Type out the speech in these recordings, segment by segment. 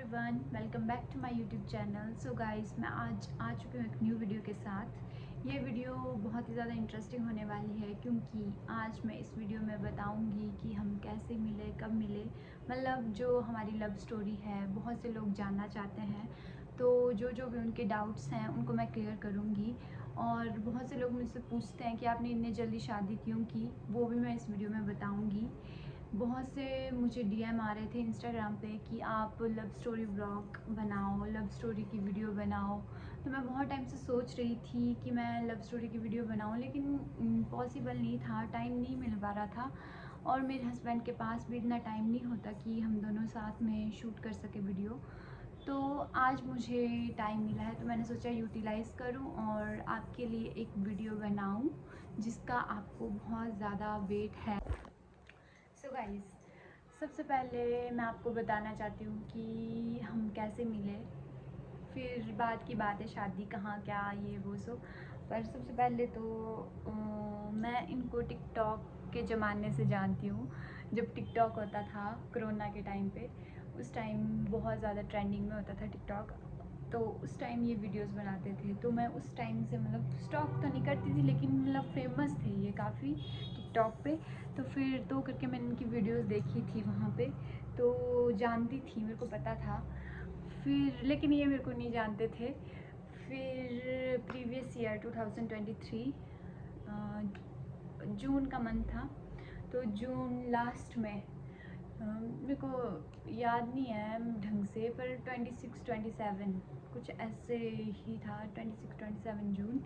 Everyone, welcome back to my YouTube channel. So guys, मैं आज आ चुकी हूँ एक न्यू वीडियो के साथ। ये वीडियो बहुत ही ज़्यादा इंटरेस्टिंग होने वाली है क्योंकि आज मैं इस वीडियो में बताऊँगी कि हम कैसे मिले, कब मिले, मतलब जो हमारी लव स्टोरी है। बहुत से लोग जानना चाहते हैं, तो जो भी उनके डाउट्स हैं उनको मैं क्लियर करूँगी। और बहुत से लोग मुझसे पूछते हैं कि आपने इतनी जल्दी शादी क्यों की, वो भी मैं इस वीडियो में बताऊँगी। बहुत से मुझे डीएम आ रहे थे इंस्टाग्राम पे कि आप लव स्टोरी व्लॉग बनाओ, लव स्टोरी की वीडियो बनाओ। तो मैं बहुत टाइम से सोच रही थी कि मैं लव स्टोरी की वीडियो बनाऊं, लेकिन पॉसिबल नहीं था, टाइम नहीं मिल पा रहा था। और मेरे हस्बैंड के पास भी इतना टाइम नहीं होता कि हम दोनों साथ में शूट कर सके वीडियो। तो आज मुझे टाइम मिला है तो मैंने सोचा यूटिलाइज़ करूं और आपके लिए एक वीडियो बनाऊं जिसका आपको बहुत ज़्यादा वेट है। सो गाइस, सबसे पहले मैं आपको बताना चाहती हूँ कि हम कैसे मिले। फिर बाद की बात है शादी कहाँ क्या ये वो सो। पर सबसे पहले तो मैं इनको टिकटॉक के ज़माने से जानती हूँ। जब टिकटॉक होता था कोरोना के टाइम पे, उस टाइम बहुत ज़्यादा ट्रेंडिंग में होता था टिकटॉक। तो उस टाइम ये वीडियोस बनाते थे, तो मैं उस टाइम से मतलब स्टॉक तो नहीं करती थी, लेकिन मतलब फेमस थे ये काफ़ी टिकटॉक पे। तो फिर तो करके मैंने इनकी वीडियोस देखी थी वहाँ पे, तो जानती थी, मेरे को पता था। फिर लेकिन ये मेरे को नहीं जानते थे। फिर प्रीवियस ईयर 2023 जून का मंथ था, तो जून लास्ट में मेरे को याद नहीं है ढंग से, पर 26-27 कुछ ऐसे ही था, 26-27 जून।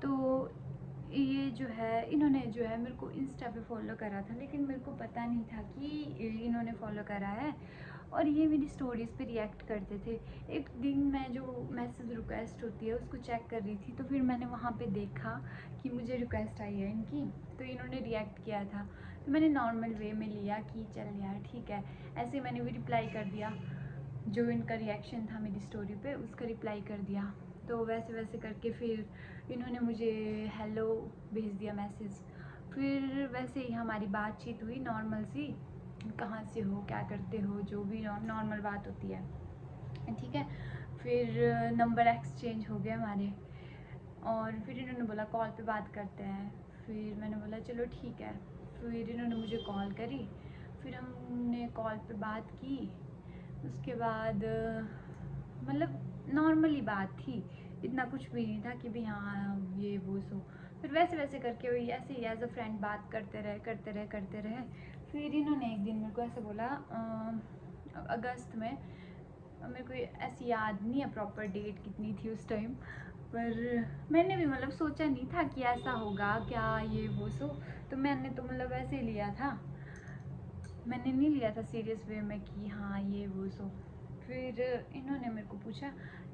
तो ये जो है, इन्होंने जो है मेरे को इंस्टा पे फॉलो करा था, लेकिन मेरे को पता नहीं था कि इन्होंने फॉलो करा है। और ये मेरी स्टोरीज़ पे रिएक्ट करते थे। एक दिन मैं जो मैसेज रिक्वेस्ट होती है उसको चेक कर रही थी, तो फिर मैंने वहाँ पे देखा कि मुझे रिक्वेस्ट आई है इनकी, तो इन्होंने रिएक्ट किया था। तो मैंने नॉर्मल वे में लिया कि चल यार ठीक है, ऐसे मैंने भी रिप्लाई कर दिया। जो इनका रिएक्शन था मेरी स्टोरी पे उसका रिप्लाई कर दिया। तो वैसे वैसे करके फिर इन्होंने मुझे हेलो भेज दिया मैसेज। फिर वैसे ही हमारी बातचीत हुई नॉर्मल सी, कहाँ से हो, क्या करते हो, जो भी नॉर्मल बात होती है, ठीक है। फिर नंबर एक्सचेंज हो गए हमारे, और फिर इन्होंने बोला कॉल पे बात करते हैं। फिर मैंने बोला चलो ठीक है। फिर इन्होंने मुझे कॉल करी, फिर हमने कॉल पे बात की। उसके बाद मतलब नॉर्मली बात थी, इतना कुछ भी नहीं था कि भी हाँ ये वो सो। फिर वैसे वैसे करके वही ऐसे ही एज अ फ्रेंड बात करते रहे। फिर इन्होंने एक दिन मेरे को ऐसे बोला, अगस्त में, मेरे को ऐसी याद नहीं है प्रॉपर डेट कितनी थी उस टाइम, पर मैंने भी मतलब सोचा नहीं था कि ऐसा होगा क्या ये वो सो। तो मैंने तो मतलब ऐसे ही लिया था, मैंने नहीं लिया था सीरियस वे में कि हाँ ये वो सो। फिर इन्होंने मेरे को पूछा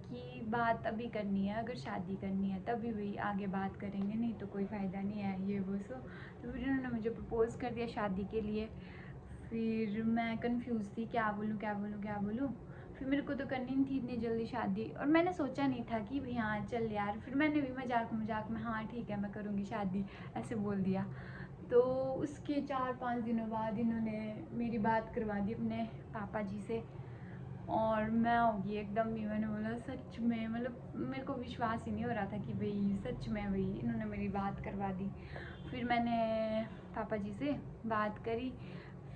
कि बात अभी करनी है, अगर शादी करनी है तभी वही आगे बात करेंगे, नहीं तो कोई फ़ायदा नहीं है ये वो सो। तो फिर इन्होंने मुझे प्रपोज़ कर दिया शादी के लिए। फिर मैं कंफ्यूज थी, क्या बोलूँ क्या बोलूँ क्या बोलूँ। फिर मेरे को तो करनी नहीं थी इतनी जल्दी शादी, और मैंने सोचा नहीं था कि भाई हाँ चल यार। फिर मैंने भी मजाक मजाक में हाँ ठीक है मैं करूँगी शादी, ऐसे बोल दिया। तो उसके 4-5 दिनों बाद इन्होंने मेरी बात करवा दी अपने पापा जी से, और मैं होगी एकदम भी, मैंने बोला सच में, मतलब मेरे को विश्वास ही नहीं हो रहा था कि भाई सच में भाई इन्होंने मेरी बात करवा दी। फिर मैंने पापा जी से बात करी।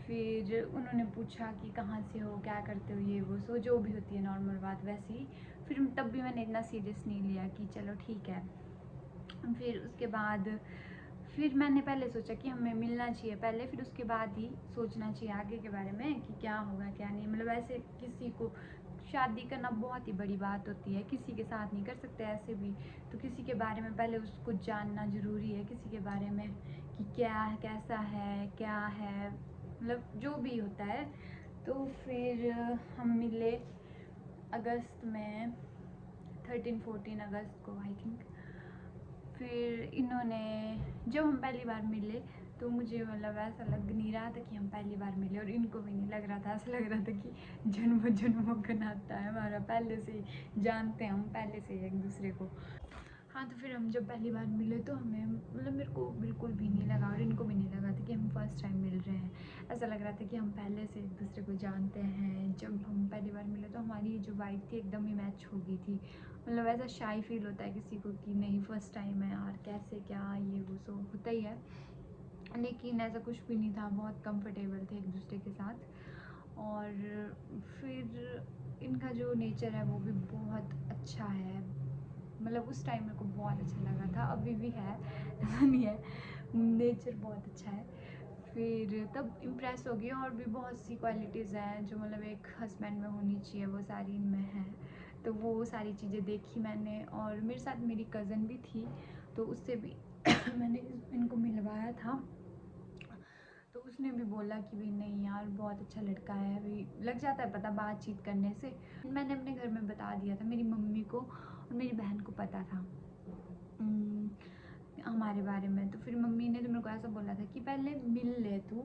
फिर उन्होंने पूछा कि कहाँ से हो, क्या करते हो, ये वो सो जो भी होती है नॉर्मल बात वैसे ही। फिर तब भी मैंने इतना सीरियस नहीं लिया कि चलो ठीक है। फिर उसके बाद फिर मैंने पहले सोचा कि हमें मिलना चाहिए पहले, फिर उसके बाद ही सोचना चाहिए आगे के बारे में कि क्या होगा क्या नहीं। मतलब ऐसे किसी को शादी करना बहुत ही बड़ी बात होती है, किसी के साथ नहीं कर सकते ऐसे भी। तो किसी के बारे में पहले उसको जानना ज़रूरी है, किसी के बारे में कि क्या है, कैसा है, क्या है, मतलब जो भी होता है। तो फिर हम मिले अगस्त में, 13-14 अगस्त को आई थिंक। फिर इन्होंने, जब हम पहली बार मिले तो मुझे मतलब ऐसा लग नहीं रहा था कि हम पहली बार मिले, और इनको भी नहीं लग रहा था, ऐसा लग रहा था कि जन्मों जन्मों का नाता है हमारा, पहले से ही जानते हैं हम पहले से ही एक दूसरे को। हाँ, तो फिर हम जब पहली बार मिले तो हमें मतलब मेरे को बिल्कुल भी नहीं लगा और इनको भी नहीं लगा था कि हम फर्स्ट टाइम मिल रहे हैं। ऐसा लग रहा था कि हम पहले से एक दूसरे को जानते हैं। जब हम पहली बार मिले तो हमारी जो वाइब थी एकदम ही मैच हो गई थी। मतलब ऐसा शाई फील होता है किसी को कि नहीं फर्स्ट टाइम है यार, कैसे क्या ये वो सो होता ही है, लेकिन ऐसा कुछ भी नहीं था। बहुत कंफर्टेबल थे एक दूसरे के साथ। और फिर इनका जो नेचर है वो भी बहुत अच्छा है। मतलब उस टाइम मेरे को बहुत अच्छा लगा था, अभी भी है, ऐसा नहीं है, नेचर बहुत अच्छा है। फिर तब इम्प्रेस हो गई। और भी बहुत सी क्वालिटीज़ हैं जो मतलब एक हस्बैंड में होनी चाहिए, वो सारी इनमें है। तो वो सारी चीज़ें देखी मैंने। और मेरे साथ मेरी कज़न भी थी, तो उससे भी मैंने इनको मिलवाया था। तो उसने भी बोला कि भाई नहीं यार बहुत अच्छा लड़का है, भाई लग जाता है पता बातचीत करने से। मैंने अपने घर में बता दिया था, मेरी मम्मी को और मेरी बहन को पता था हमारे बारे में। तो फिर मम्मी ने तो मेरे को ऐसा बोला था कि पहले मिल ले तू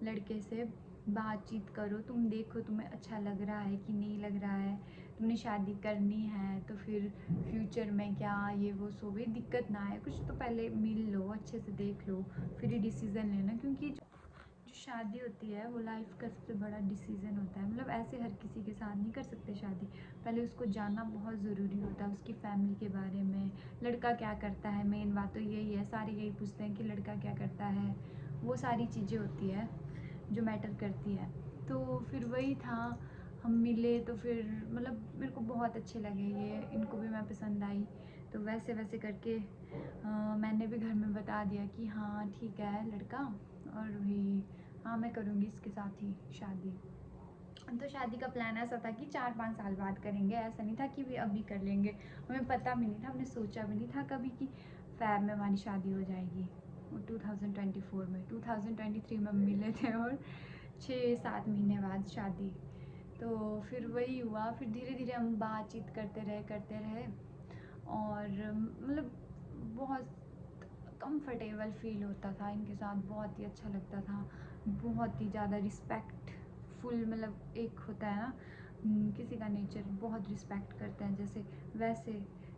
लड़के से, बातचीत करो, तुम देखो तुम्हें अच्छा लग रहा है कि नहीं लग रहा है, तुमने शादी करनी है तो फिर फ्यूचर में क्या ये वो सो भी दिक्कत ना आए कुछ, तो पहले मिल लो, अच्छे से देख लो, फिर ही डिसीज़न लेना। क्योंकि जो शादी होती है वो लाइफ का सबसे बड़ा डिसीज़न होता है। मतलब ऐसे हर किसी के साथ नहीं कर सकते शादी, पहले उसको जानना बहुत ज़रूरी होता है, उसकी फैमिली के बारे में, लड़का क्या करता है। मेन बात तो यही है, सारे यही पूछते हैं कि लड़का क्या करता है, वो सारी चीज़ें होती है जो मैटर करती है। तो फिर वही था, हम मिले तो फिर मतलब मेरे को बहुत अच्छे लगे ये, इनको भी मैं पसंद आई। तो वैसे वैसे करके मैंने भी घर में बता दिया कि हाँ ठीक है लड़का, और भी हाँ मैं करूँगी इसके साथ ही शादी। तो शादी का प्लान ऐसा था कि 4-5 साल बाद करेंगे, ऐसा नहीं था कि भी अभी कर लेंगे। हमें पता भी नहीं था, हमने सोचा भी नहीं था कभी कि फ़ैब में हमारी शादी हो जाएगी। वो 2024 में, 2023 में मिले थे और 6-7 महीने बाद शादी। तो फिर वही हुआ, फिर धीरे धीरे हम बातचीत करते रहे। और मतलब बहुत कंफर्टेबल फील होता था इनके साथ, बहुत ही अच्छा लगता था, बहुत ही ज़्यादा रिस्पेक्टफुल। मतलब एक होता है ना किसी का नेचर, बहुत रिस्पेक्ट करते हैं, जैसे वैसे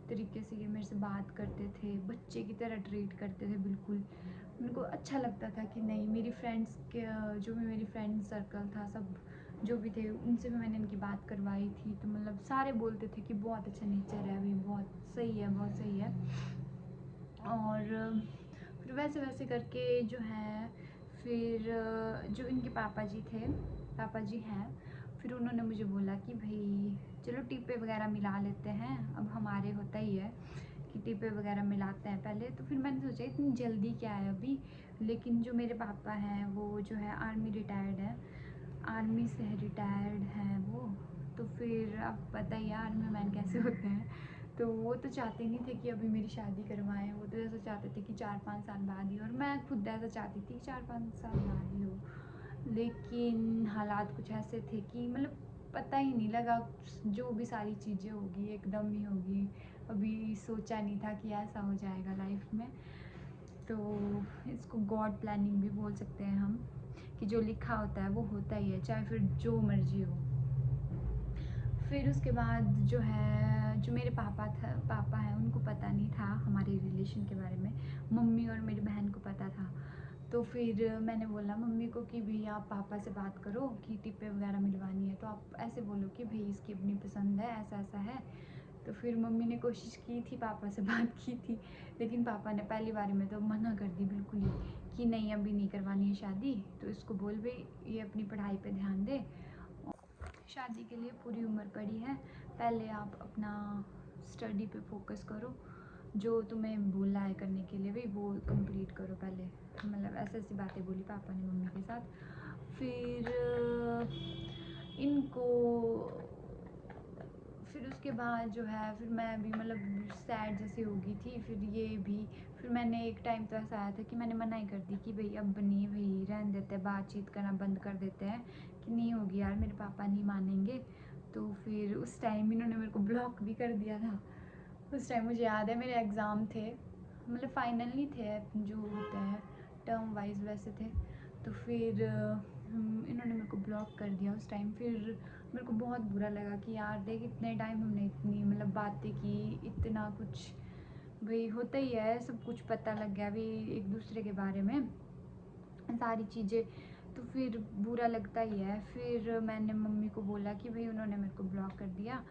तरीके से ये मेरे से बात करते थे, बच्चे की तरह ट्रीट करते थे बिल्कुल। उनको अच्छा लगता था कि नहीं, मेरी फ्रेंड्स के जो भी मेरी फ्रेंड सर्कल था सब जो भी थे उनसे भी मैंने इनकी बात करवाई थी, तो मतलब सारे बोलते थे कि बहुत अच्छा नेचर है अभी, बहुत सही है, बहुत सही है। और फिर वैसे वैसे करके जो है, फिर जो इनके पापा जी थे, पापा जी हैं, फिर उन्होंने मुझे बोला कि भाई चलो टिप्पे वगैरह मिला लेते हैं। अब हमारे होता ही है कि टिप्पे वगैरह मिलाते हैं पहले। तो फिर मैंने सोचा इतनी जल्दी क्या है अभी, लेकिन जो मेरे पापा हैं वो जो है आर्मी रिटायर्ड है, आर्मी से रिटायर्ड हैं वो। तो फिर अब पता ही है आर्मी मैन कैसे होते हैं। तो वो तो चाहते नहीं थे कि अभी मेरी शादी करवाएं, वो तो ऐसा चाहते थे कि 4-5 साल बाद ही, और मैं खुद ऐसा चाहती थी कि 4-5 साल बाद ही हो। लेकिन हालात कुछ ऐसे थे कि मतलब पता ही नहीं लगा, जो भी सारी चीज़ें होगी एकदम ही होगी, अभी सोचा नहीं था कि ऐसा हो जाएगा लाइफ में। तो इसको गॉड प्लानिंग भी बोल सकते हैं हम, कि जो लिखा होता है वो होता ही है, चाहे फिर जो मर्जी हो। फिर उसके बाद जो है, जो मेरे पापा हैं उनको पता नहीं था हमारे रिलेशन के बारे में, मम्मी और मेरी बहन को पता था। तो फिर मैंने बोला मम्मी को कि भाई आप पापा से बात करो कि टिप्पे वगैरह मिलवानी है, तो आप ऐसे बोलो कि भाई इसकी अपनी पसंद है, ऐसा ऐसा है। तो फिर मम्मी ने कोशिश की थी, पापा से बात की थी, लेकिन पापा ने पहली बारी में तो मना कर दी बिल्कुल ही कि नहीं अभी नहीं करवानी है शादी, तो इसको बोल भाई ये अपनी पढ़ाई पे ध्यान दे, शादी के लिए पूरी उम्र पड़ी है, पहले आप अपना स्टडी पे फोकस करो, जो तुम्हें बोला है करने के लिए भाई वो कंप्लीट करो पहले। मतलब ऐसी ऐसी बातें बोली पापा ने मम्मी के साथ। फिर इनको फिर उसके बाद जो है, फिर मैं भी मतलब सैड जैसी हो गई थी। फिर ये भी, फिर मैंने एक टाइम तो ऐसा आया था कि मैंने मना ही कर दी कि भाई अब नहीं, भाई रहने देते हैं, बातचीत करना बंद कर देते हैं, कि नहीं होगी यार, मेरे पापा नहीं मानेंगे। तो फिर उस टाइम इन्होंने मेरे को ब्लॉक भी कर दिया था। उस टाइम मुझे याद है मेरे एग्ज़ाम थे, मतलब फाइनल नहीं थे, जो होते हैं टर्म वाइज वैसे थे। तो फिर इन्होंने मेरे को ब्लॉक कर दिया उस टाइम। फिर मेरे को बहुत बुरा लगा कि यार देख इतने टाइम हमने इतनी मतलब बातें की, इतना कुछ भाई होता ही है, सब कुछ पता लग गया भी एक दूसरे के बारे में। सारी चीज़ें, तो फिर बुरा लगता ही है। फिर मैंने मम्मी को बोला कि भाई उन्होंने मेरे को ब्लॉक कर दिया,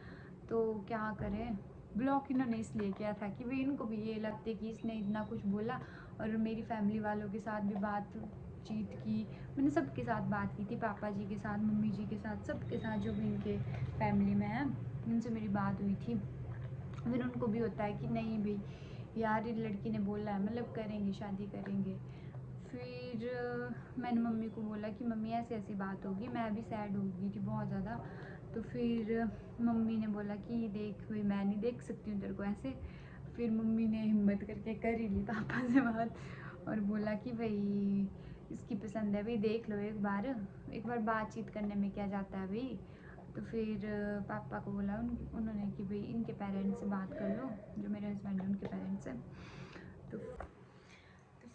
तो क्या करें। ब्लॉक इन्होंने इसलिए किया था कि भाई इनको भी ये लगते कि इसने इतना कुछ बोला, और मेरी फैमिली वालों के साथ भी बातचीत की, मैंने सबके साथ बात की थी, पापा जी के साथ, मम्मी जी के साथ, सबके साथ जो भी इनके फैमिली में है उनसे मेरी बात हुई थी। फिर उनको भी होता है कि नहीं भाई यार ये लड़की ने बोला है, मतलब करेंगे, शादी करेंगे। फिर मैंने मम्मी को बोला कि मम्मी ऐसी ऐसी बात होगी, मैं भी सैड हो गई थी बहुत ज़्यादा। तो फिर मम्मी ने बोला कि देख भाई मैं नहीं देख सकती हूँ तेरे को ऐसे। फिर मम्मी ने हिम्मत करके कर ही ली पापा से बात, और बोला कि भाई इसकी पसंद है भाई, देख लो एक बार बातचीत करने में क्या जाता है भाई। तो फिर पापा को बोला उन्होंने कि भाई इनके पेरेंट्स से बात कर लो, जो मेरे हस्बैंड हैं उनके पेरेंट्स से। तो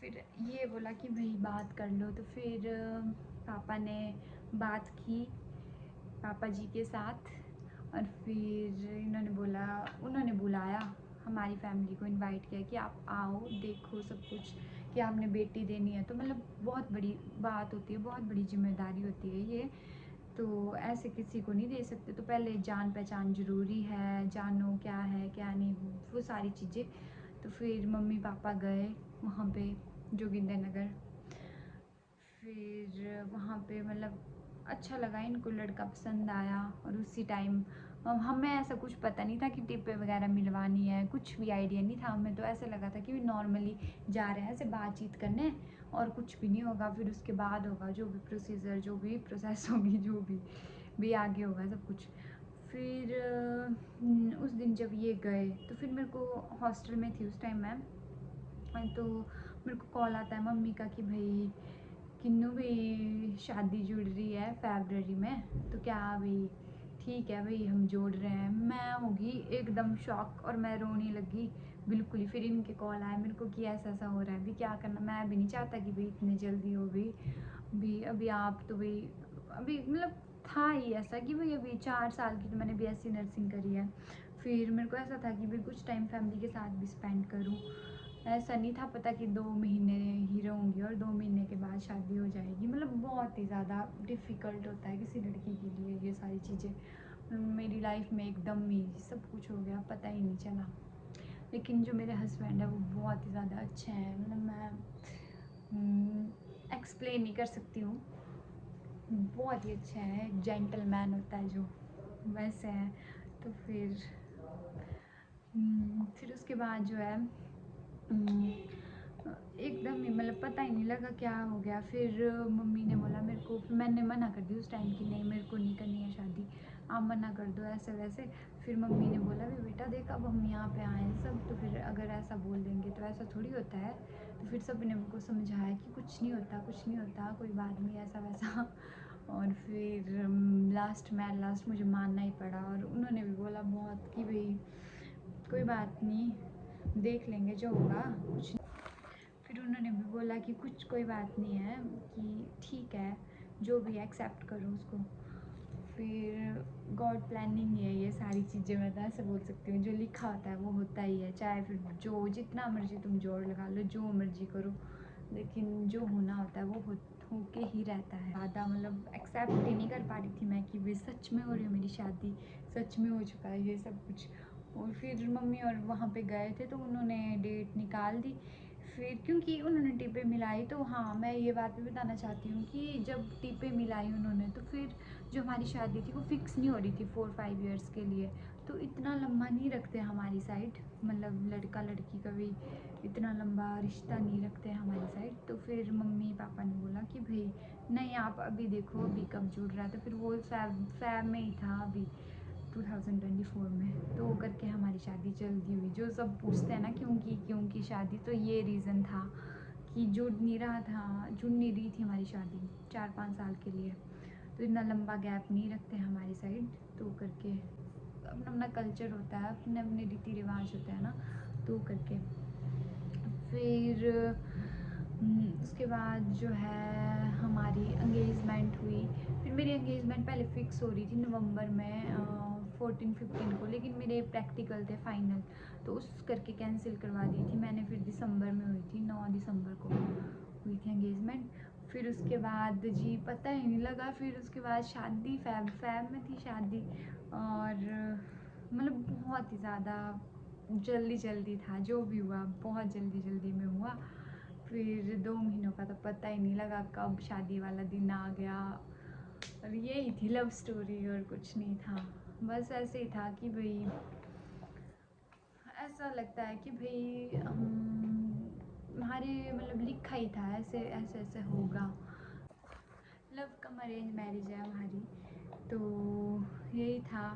फिर ये बोला कि भाई बात कर लो। तो फिर पापा ने बात की पापा जी के साथ, और फिर उन्होंने बुलाया हमारी फैमिली को, इनवाइट किया कि आप आओ देखो सब कुछ, कि आपने बेटी देनी है तो मतलब बहुत बड़ी बात होती है, बहुत बड़ी जिम्मेदारी होती है ये, तो ऐसे किसी को नहीं दे सकते। तो पहले जान पहचान ज़रूरी है, जानो क्या है क्या नहीं, वो सारी चीज़ें। तो फिर मम्मी पापा गए वहाँ पे जोगिंदर नगर। फिर वहाँ पे मतलब अच्छा लगा, इनको लड़का पसंद आया, और उसी टाइम हमें ऐसा कुछ पता नहीं था कि टिपें वगैरह मिलवानी है, कुछ भी आइडिया नहीं था हमें। तो ऐसा लगा था कि नॉर्मली जा रहे हैं ऐसे बातचीत करने, और कुछ भी नहीं होगा, फिर उसके बाद होगा जो भी प्रोसीजर, जो भी प्रोसेस होगी, जो भी आगे होगा सब कुछ। फिर उस दिन जब ये गए तो फिर मेरे को हॉस्टल में थी उस टाइम मैं, तो मेरे को कॉल आता है मम्मी का कि भाई किन्नू भी शादी जुड़ रही है फरवरी में, तो क्या भाई ठीक है भाई हम जोड़ रहे हैं। मैं होगी एकदम शॉक, और मैं रोने लगी बिल्कुल ही। फिर इनके कॉल आए मेरे को कि ऐसा ऐसा हो रहा है, अभी क्या करना। मैं भी नहीं चाहता कि भाई इतनी जल्दी हो गई भी, अभी आप तो भाई अभी मतलब था ही ऐसा कि भाई अभी 4 साल की तो मैंने BSc नर्सिंग करी है। फिर मेरे को ऐसा था कि भाई कुछ टाइम फैमिली के साथ भी स्पेंड करूँ, ऐसा नहीं था पता कि 2 महीने ही रहूँगी और 2 महीने के बाद शादी हो जाएगी। मतलब बहुत ही ज़्यादा डिफ़िकल्ट होता है किसी लड़की के लिए ये सारी चीज़ें। मेरी लाइफ में एकदम ही सब कुछ हो गया, पता ही नहीं चला। लेकिन जो मेरे हस्बैंड है वो बहुत ही ज़्यादा अच्छे हैं, मतलब मैं एक्सप्लेन नहीं कर सकती हूँ, बहुत ही अच्छे हैं। एक जेंटलमैन होता है जो, वैसे हैं। तो फिर उसके बाद जो है एकदम ही मतलब पता ही नहीं लगा क्या हो गया। फिर मम्मी ने बोला मेरे को, मैंने मना कर दी उस टाइम कि नहीं मेरे को नहीं करनी है शादी, आप मना कर दो ऐसे वैसे। फिर मम्मी ने बोला भी बेटा देख अब हम यहाँ पे आए हैं सब, तो फिर अगर ऐसा बोल देंगे तो ऐसा थोड़ी होता है। तो फिर सब ने मुझको समझाया कि कुछ नहीं होता, कुछ नहीं होता, कोई बात नहीं ऐसा वैसा। और फिर लास्ट मुझे मानना ही पड़ा, और उन्होंने भी बोला बहुत कि भाई कोई बात नहीं, देख लेंगे जो होगा, कुछ। फिर उन्होंने भी बोला कि कुछ कोई बात नहीं है, कि ठीक है जो भी एक्सेप्ट करो उसको। फिर गॉड प्लानिंग है ये सारी चीज़ें, मैं तो ऐसे बोल सकती हूँ, जो लिखा होता है वो होता ही है, चाहे फिर जो जितना मर्जी तुम जोड़ लगा लो, जो मर्जी करो, लेकिन जो होना होता है वो होके ही रहता है। ज़्यादा मतलब एक्सेप्ट ही नहीं कर पा रही थी मैं कि वे सच में हो रही है मेरी शादी, सच में हो चुका है ये सब कुछ। और फिर मम्मी और वहाँ पे गए थे तो उन्होंने डेट निकाल दी। फिर क्योंकि उन्होंने टिपें मिलाई, तो हाँ मैं ये बात भी बताना चाहती हूँ कि जब टिपें मिलाई उन्होंने, तो फिर जो हमारी शादी थी वो फिक्स नहीं हो रही थी 4-5 इयर्स के लिए। तो इतना लंबा नहीं रखते हमारी साइड, मतलब लड़का लड़की का भी इतना लंबा रिश्ता नहीं रखते हमारी साइड। तो फिर मम्मी पापा ने बोला कि भाई नहीं आप अभी देखो अभी कब जुड़ रहा है। तो फिर वो फैब में ही था अभी 2024 में, तो वो करके हमारी शादी जल्दी हुई। जो सब पूछते हैं ना क्योंकि शादी, तो ये रीज़न था कि जुड़ नहीं रही थी हमारी शादी 4-5 साल के लिए। तो इतना लंबा गैप नहीं रखते हमारी साइड, तो करके अपना अपना कल्चर होता है, अपने अपने रीति रिवाज होते हैं ना, तो करके। फिर उसके बाद जो है हमारी एंगेजमेंट हुई। फिर मेरी एंगेजमेंट पहले फ़िक्स हो रही थी नवंबर में 14-15 को, लेकिन मेरे प्रैक्टिकल थे फाइनल, तो उस करके कैंसिल करवा दी थी मैंने। फिर दिसंबर में हुई थी, 9 दिसंबर को हुई थी एंगेजमेंट। फिर उसके बाद जी पता ही नहीं लगा, फिर उसके बाद शादी फैब में थी शादी, और मतलब बहुत ही ज़्यादा जल्दी था जो भी हुआ, बहुत जल्दी में हुआ। फिर 2 महीनों का तो पता ही नहीं लगा कब शादी वाला दिन आ गया। और यही थी लव स्टोरी, और कुछ नहीं था, बस ऐसे ही था कि भाई ऐसा लगता है कि भाई हमारे मतलब लिखा ही था ऐसे ऐसे ऐसे होगा। लव कम अरेंज मैरिज है हमारी, तो यही था।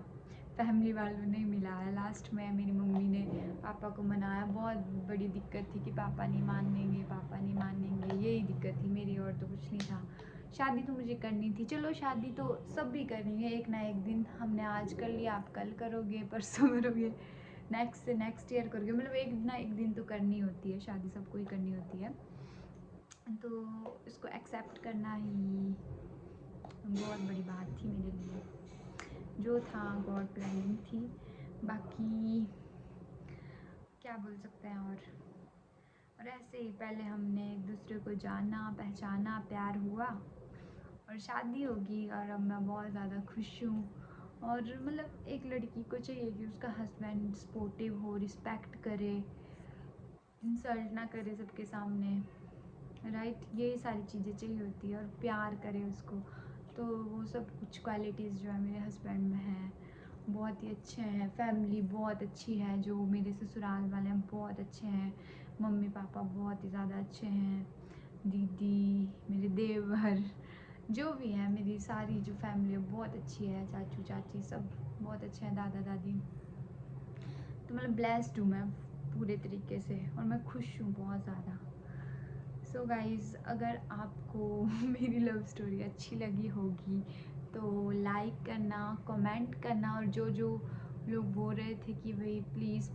फैमिली वालों ने मिलाया लास्ट में, मेरी मम्मी ने पापा को मनाया। बहुत बड़ी दिक्कत थी कि पापा नहीं मानेंगे, यही दिक्कत थी मेरी, और तो कुछ नहीं था। शादी तो मुझे करनी थी, चलो शादी तो सब भी करनी है एक ना एक दिन। हमने आज कर लिया, आप कल करोगे, परसों करोगे, नेक्स्ट से नेक्स्ट ईयर करोगे, मतलब एक ना एक दिन तो करनी होती है शादी, सबको ही करनी होती है। तो इसको एक्सेप्ट करना ही बहुत बड़ी बात थी मेरे लिए, जो था गॉड प्लानिंग थी। बाकी क्या बोल सकते हैं। और ऐसे ही पहले हमने एक दूसरे को जाना, पहचाना, प्यार हुआ, और शादी होगी। और अब मैं बहुत ज़्यादा खुश हूँ। और मतलब एक लड़की को चाहिए कि उसका हस्बैंड सपोर्टिव हो, रिस्पेक्ट करे, इंसल्ट ना करे सबके सामने, राइट, ये सारी चीज़ें चाहिए होती है, और प्यार करे उसको। तो वो सब कुछ क्वालिटीज़ जो है मेरे हस्बैंड में हैं, बहुत ही अच्छे हैं। फैमिली बहुत अच्छी है, जो मेरे ससुराल वाले हैं बहुत अच्छे हैं। मम्मी पापा बहुत ही ज़्यादा अच्छे हैं, दीदी, मेरे देवर, जो भी हैं, मेरी सारी जो फैमिली है बहुत अच्छी है, चाचू चाची सब बहुत अच्छे हैं, दादा दादी। तो मतलब ब्लेस्ड हूँ मैं पूरे तरीके से, और मैं खुश हूँ बहुत ज़्यादा। सो गाइज़, अगर आपको मेरी लव स्टोरी अच्छी लगी होगी तो लाइक करना, कमेंट करना, और जो जो लोग बोल रहे थे कि भाई प्लीज़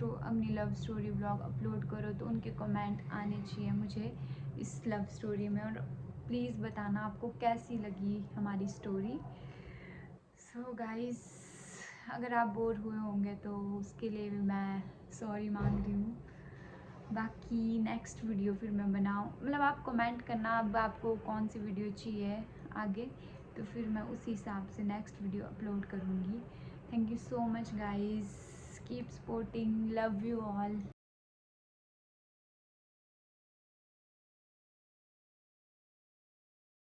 अपनी लव स्टोरी व्लॉग अपलोड करो, तो उनके कमेंट आने चाहिए मुझे इस लव स्टोरी में। और प्लीज़ बताना आपको कैसी लगी हमारी स्टोरी। सो गाइज़, अगर आप बोर हुए होंगे तो उसके लिए भी मैं सॉरी मांग रही हूँ। बाकी नेक्स्ट वीडियो फिर मैं बनाऊँ, मतलब आप कमेंट करना अब आपको कौन सी वीडियो चाहिए आगे, तो फिर मैं उसी हिसाब से नेक्स्ट वीडियो अपलोड करूँगी। Thank you so much guys, keep supporting, love you all.